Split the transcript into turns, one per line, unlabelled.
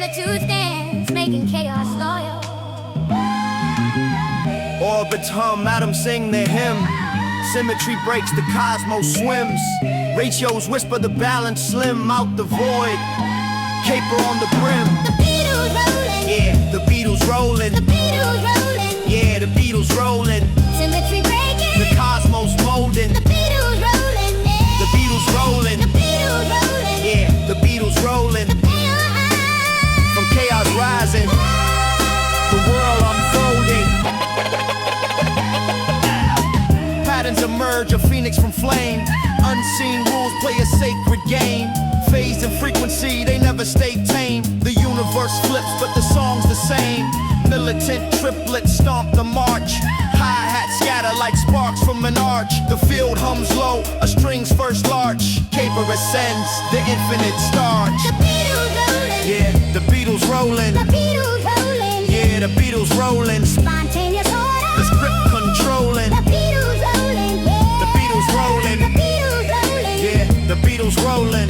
Solitude stands, making chaos loyal.
Orbits hum, atoms sing their hymn. Symmetry breaks, the cosmos swims. Ratios whisper, the balance slim out the void. Caper on the brim.
The Beatles rolling.
Yeah, the Beatles rolling.
The Beatles rolling.
Yeah, the Beatles rolling.
Symmetry breaking.
The cosmos molding.
The Beatles rolling. Yeah.
The Beatles rolling.
The Beatles rolling.
Yeah, the Beatles rolling. From chaos rising, the world unfolding. Patterns emerge, a phoenix from flame. Unseen rules play a sacred game. Phase and frequency, they never stay tame. The universe flips, but the song's the same. Militant triplets stomp the march. Hi-hat scatter like sparks from an arch. The field hums low, a string's first larch. Caper ascends, the infinite starch.
The Beatles rolling.
Yeah, the Beatles rolling.
The Beatles rolling.
Yeah, the Beatles rolling.
Spontaneous order.
The script controlling.
The Beatles rolling. Yeah.
The Beatles rolling.
The Beatles rolling.
Yeah, the Beatles rolling.